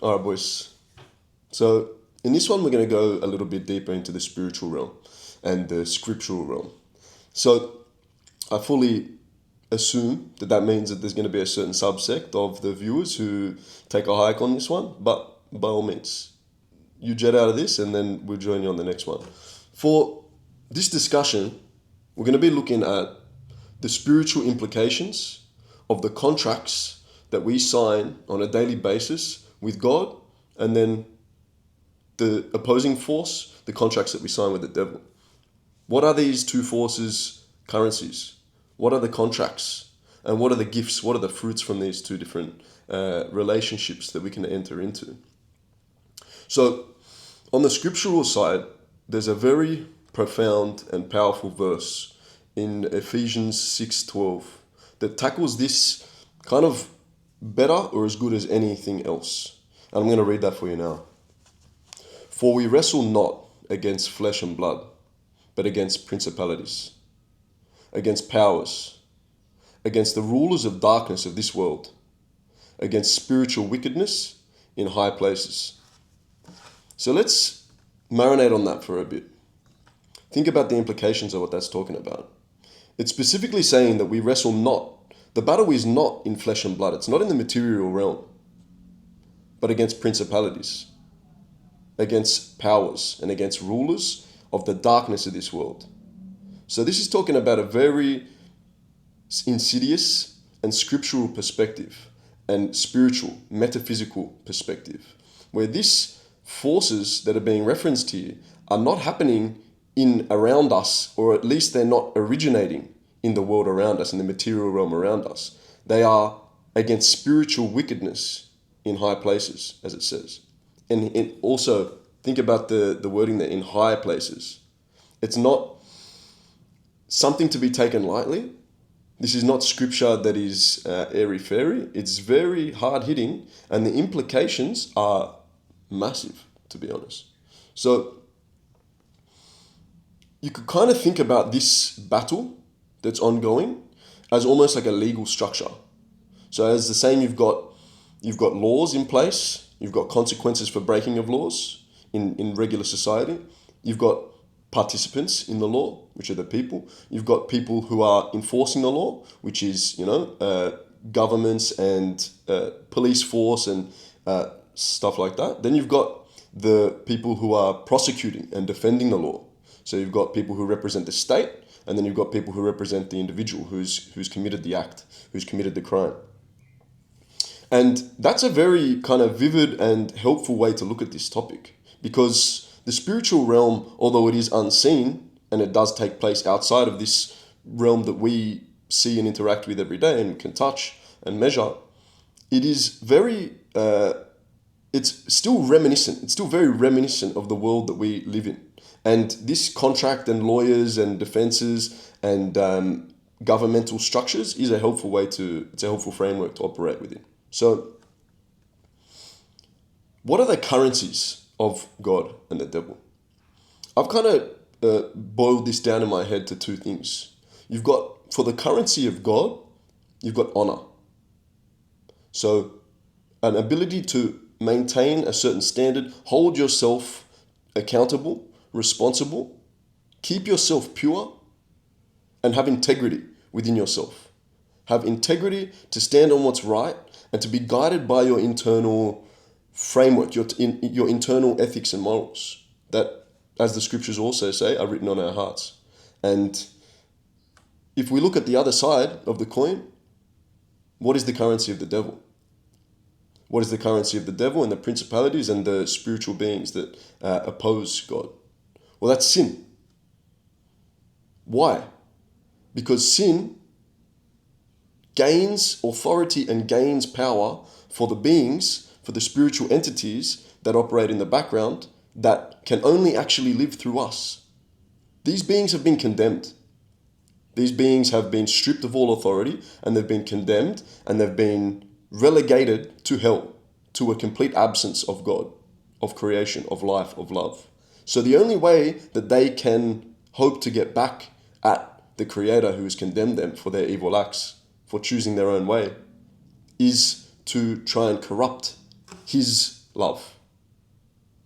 All right, boys. So in this one, we're going to go a little bit deeper into the spiritual realm and the scriptural realm. So I fully assume that that means that there's going to be a certain subsect of the viewers who take a hike on this one. But by all means, you jet out of this and then we'll join you on the next one. For this discussion, we're going to be looking at the spiritual implications of the contracts that we sign on a daily basis with God, and then the opposing force, the contracts that we sign with the devil. What are these two forces' currencies? What are the contracts? And what are the gifts? What are the fruits from these two different relationships that we can enter into? So, on the scriptural side, there's a very profound and powerful verse in Ephesians 6:12 that tackles this kind of better or as good as anything else. And I'm going to read that for you now. For we wrestle not against flesh and blood, but against principalities, against powers, against the rulers of darkness of this world, against spiritual wickedness in high places. So let's marinate on that for a bit. Think about the implications of what that's talking about. It's specifically saying that we wrestle not. The battle is not in flesh and blood. It's not in the material realm, but against principalities, against powers, and against rulers of the darkness of this world. So this is talking about a very insidious and scriptural perspective and spiritual, metaphysical perspective, where these forces that are being referenced here are not happening in around us, or at least they're not originating in the world around us, in the material realm around us. They are against spiritual wickedness in high places, as it says. And also, think about the wording there, in high places. It's not something to be taken lightly. This is not scripture that is airy-fairy. It's very hard-hitting, and the implications are massive, to be honest. So you could kind of think about this battle that's ongoing as almost like a legal structure. So as the saying, you've got laws in place, you've got consequences for breaking of laws in regular society, you've got participants in the law, which are the people, you've got people who are enforcing the law, which is, governments and police force and stuff like that. Then you've got the people who are prosecuting and defending the law. So you've got people who represent the state, and then you've got people who represent the individual who's committed the act, who's committed the crime. And that's a very kind of vivid and helpful way to look at this topic, because the spiritual realm, although it is unseen and it does take place outside of this realm that we see and interact with every day and can touch and measure, it is very, it's still reminiscent. It's still very reminiscent of the world that we live in. And this contract and lawyers and defenses and governmental structures is a helpful it's a helpful framework to operate within. So, what are the currencies of God and the devil? I've kind of boiled this down in my head to two things. You've got, for the currency of God, you've got honor. So, an ability to maintain a certain standard, hold yourself accountable, responsible, keep yourself pure, and have integrity within yourself. Have integrity to stand on what's right and to be guided by your internal framework, your internal ethics and morals that, as the scriptures also say, are written on our hearts. And if we look at the other side of the coin, what is the currency of the devil? What is the currency of the devil and the principalities and the spiritual beings that oppose God? Well, that's sin. Why? Because sin gains authority and gains power for the beings, for the spiritual entities that operate in the background that can only actually live through us. These beings have been condemned. These beings have been stripped of all authority, and they've been condemned, and they've been relegated to hell, to a complete absence of God, of creation, of life, of love. So the only way that they can hope to get back at the Creator who has condemned them for their evil acts, for choosing their own way, is to try and corrupt His love,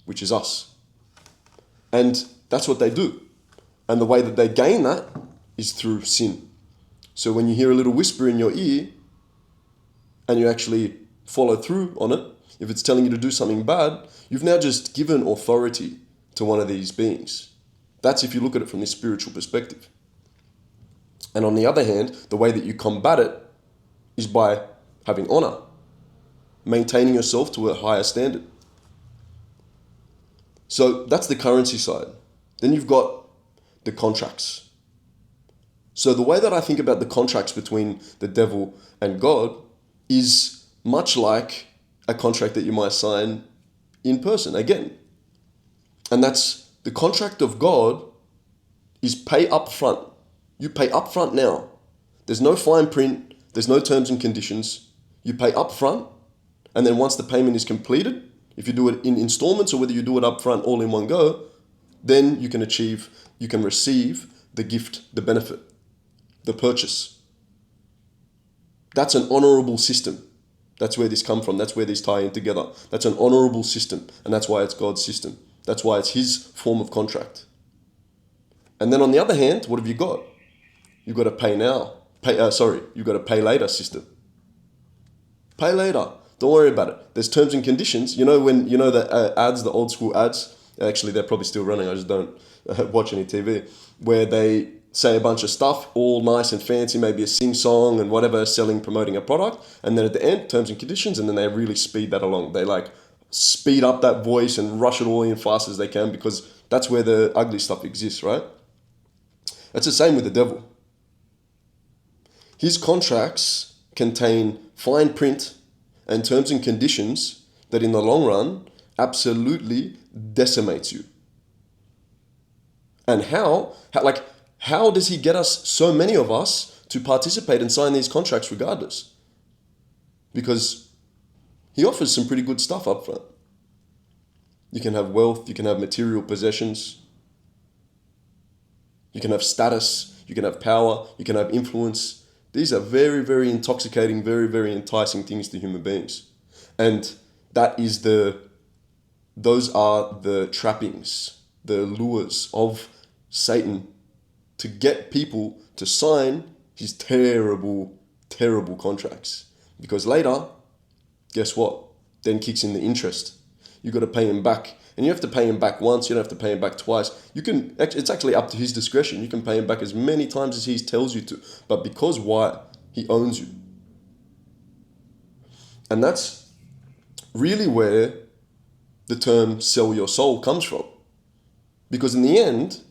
which is us. And that's what they do. And the way that they gain that is through sin. So when you hear a little whisper in your ear and you actually follow through on it, if it's telling you to do something bad, you've now just given authority to one of these beings. That's if you look at it from this spiritual perspective. And on the other hand, the way that you combat it is by having honor, maintaining yourself to a higher standard. So that's the currency side. Then you've got the contracts. So the way that I think about the contracts between the devil and God is much like a contract that you might sign in person again. And that's the contract of God is pay up front. You pay up front now. There's no fine print. There's no terms and conditions. You pay up front. And then once the payment is completed, if you do it in installments or whether you do it up front all in one go, then you can receive the gift, the benefit, the purchase. That's an honorable system. That's where this comes from. That's where these tie in together. That's an honorable system. And that's why it's God's system. That's why it's his form of contract. And then on the other hand, what have you got? You've got a pay now. You've got a pay later system. Pay later. Don't worry about it. There's terms and conditions. You know when the ads, the old school ads. Actually, they're probably still running. I just don't watch any TV. Where they say a bunch of stuff, all nice and fancy, maybe a sing song and whatever, promoting a product, and then at the end, terms and conditions, and then they really speed that along. They speed up that voice and rush it all in fast as they can because that's where the ugly stuff exists, right? That's the same with the devil. His contracts contain fine print and terms and conditions that in the long run absolutely decimates you. And how does he get us, so many of us, to participate and sign these contracts regardless? Because he offers some pretty good stuff up front. You can have wealth, you can have material possessions, you can have status, you can have power, you can have influence. These are very, very intoxicating, very, very enticing things to human beings. And those are the trappings, the lures of Satan to get people to sign his terrible, terrible contracts. Because later, guess what? Then kicks in the interest. You got to pay him back. And you have to pay him back once, you don't have to pay him back twice. It's actually up to his discretion. You can pay him back as many times as he tells you to. But because why? He owns you. And that's really where the term sell your soul comes from. Because in the end,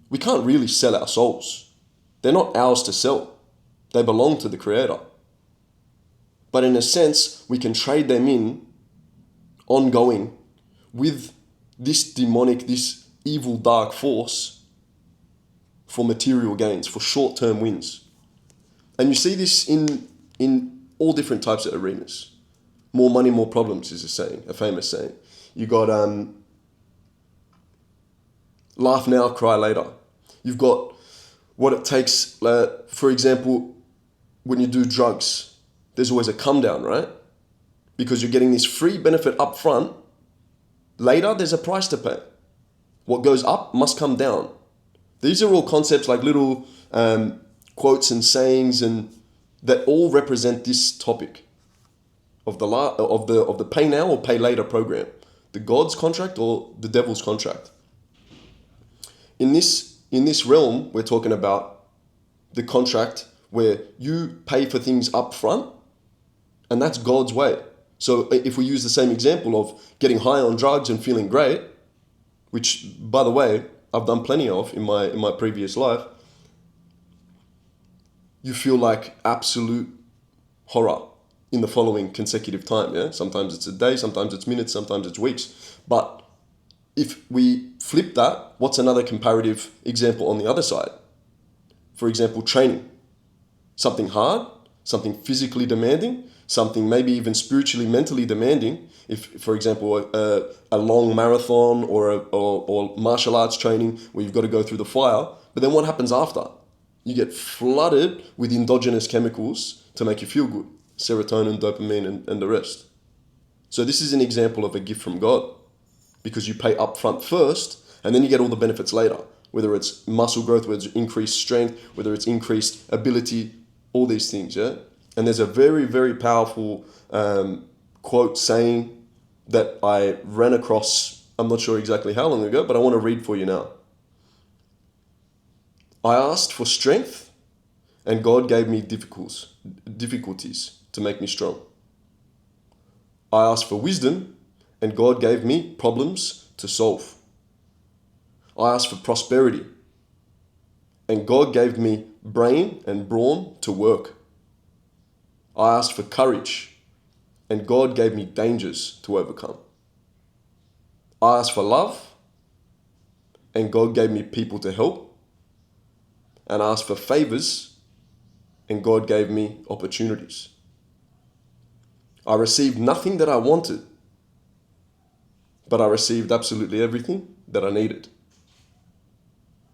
we can't really sell our souls. They're not ours to sell. They belong to the Creator. But in a sense, we can trade them in ongoing with this demonic, this evil dark force for material gains, for short-term wins. And you see this in all different types of arenas. More money, more problems is a famous saying. You got laugh now, cry later. You've got what it takes, for example, when you do drugs, there's always a come down, right? Because you're getting this free benefit up front. Later, there's a price to pay. What goes up must come down. These are all concepts like little quotes and sayings, and that all represent this topic of the pay now or pay later program, the God's contract or the devil's contract. In this realm, we're talking about the contract where you pay for things up front, and that's God's way. So if we use the same example of getting high on drugs and feeling great, which, by the way, I've done plenty of in my previous life, you feel like absolute horror in the following consecutive time. Yeah, sometimes it's a day, sometimes it's minutes, sometimes it's weeks. But if we flip that, what's another comparative example on the other side? For example, training. Something hard, something physically demanding, something maybe even spiritually, mentally demanding. If, for example, a long marathon or martial arts training where you've got to go through the fire, but then what happens after? You get flooded with endogenous chemicals to make you feel good. Serotonin, dopamine, and the rest. So this is an example of a gift from God, because you pay upfront first and then you get all the benefits later, whether it's muscle growth, whether it's increased strength, whether it's increased ability, all these things, yeah? And there's a very, very powerful quote saying that I ran across, I'm not sure exactly how long ago, but I want to read for you now. I asked for strength and God gave me difficulties to make me strong. I asked for wisdom and God gave me problems to solve. I asked for prosperity and God gave me brain and brawn to work. I asked for courage and God gave me dangers to overcome. I asked for love and God gave me people to help. And I asked for favors and God gave me opportunities. I received nothing that I wanted, but I received absolutely everything that I needed.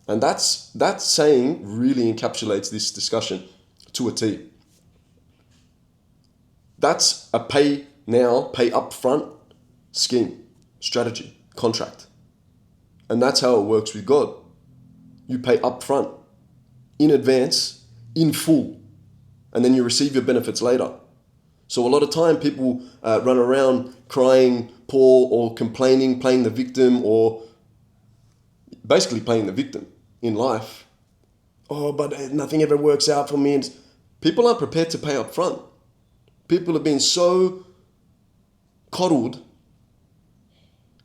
And that saying really encapsulates this discussion to a T. That's a pay now, pay upfront scheme, strategy, contract. And that's how it works with God. You pay upfront, in advance, in full, and then you receive your benefits later. So a lot of time people run around crying poor or complaining, playing the victim, or basically playing the victim in life. Oh, but nothing ever works out for me. And people aren't prepared to pay up front. People have been so coddled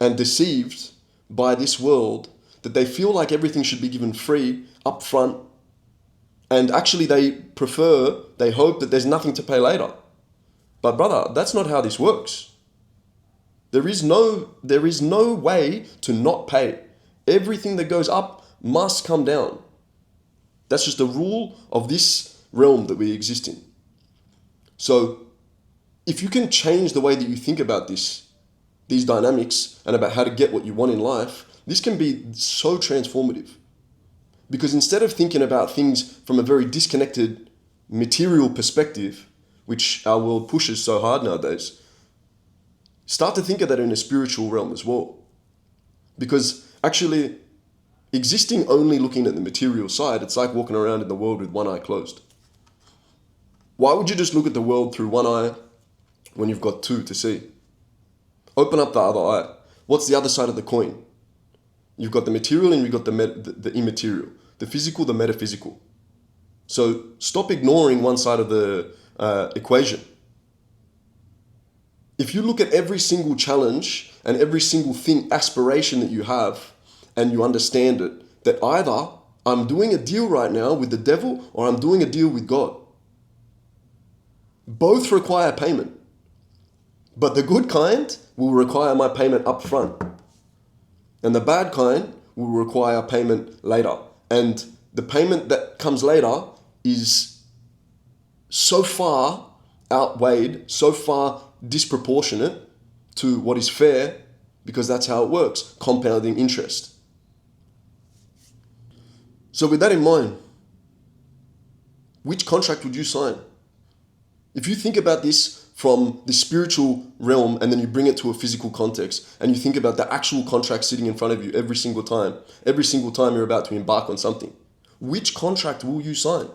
and deceived by this world that they feel like everything should be given free up front. And actually they hope that there's nothing to pay later. But brother, that's not how this works. There is no way to not pay. Everything that goes up must come down. That's just the rule of this realm that we exist in. So if you can change the way that you think about these dynamics and about how to get what you want in life, this can be so transformative. Because instead of thinking about things from a very disconnected material perspective, which our world pushes so hard nowadays, start to think of that in a spiritual realm as well. Because actually, existing only looking at the material side, it's like walking around in the world with one eye closed. Why would you just look at the world through one eye when you've got two to see? Open up the other eye. What's the other side of the coin? You've got the material and you've got the immaterial, the physical, the metaphysical. So stop ignoring one side of the equation. If you look at every single challenge and every single thing, aspiration that you have, and you understand it, that either I'm doing a deal right now with the devil or I'm doing a deal with God. Both require payment. But the good kind will require my payment up front. And the bad kind will require payment later. And the payment that comes later is so far outweighed, so far disproportionate to what is fair, because that's how it works, compounding interest. So with that in mind, which contract would you sign? If you think about this from the spiritual realm and then you bring it to a physical context and you think about the actual contract sitting in front of you every single time you're about to embark on something, which contract will you sign?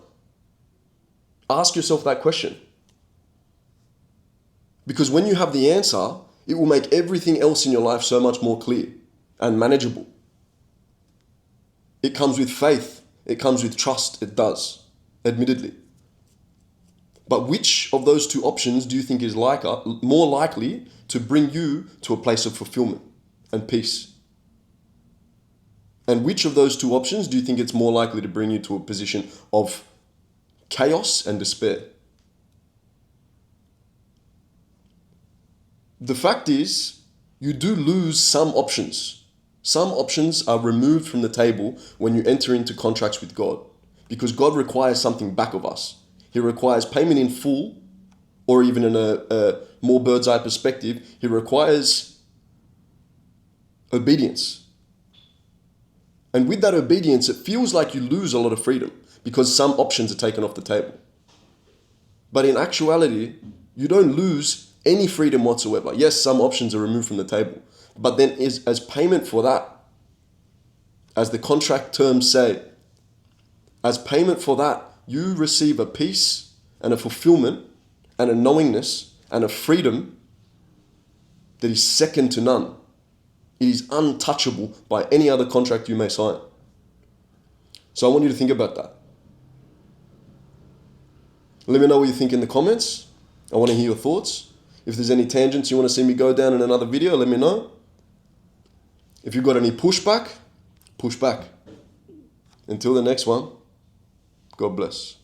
Ask yourself that question. Because when you have the answer, it will make everything else in your life so much more clear and manageable. It comes with faith. It comes with trust. It does, admittedly. But which of those two options do you think is more likely to bring you to a place of fulfillment and peace? And which of those two options do you think it's more likely to bring you to a position of chaos and despair? The fact is, you do lose some options. Some options are removed from the table when you enter into contracts with God, because God requires something back of us. He requires payment in full, or even in a more bird's eye perspective, he requires obedience. And with that obedience, it feels like you lose a lot of freedom because some options are taken off the table. But in actuality, you don't lose any freedom whatsoever. Yes, some options are removed from the table, but then as payment for that, as the contract terms say, as payment for that, you receive a peace and a fulfillment and a knowingness and a freedom that is second to none. It is untouchable by any other contract you may sign. So I want you to think about that. Let me know what you think in the comments. I want to hear your thoughts. If there's any tangents you want to see me go down in another video, let me know. If you've got any pushback, push back. Until the next one, God bless.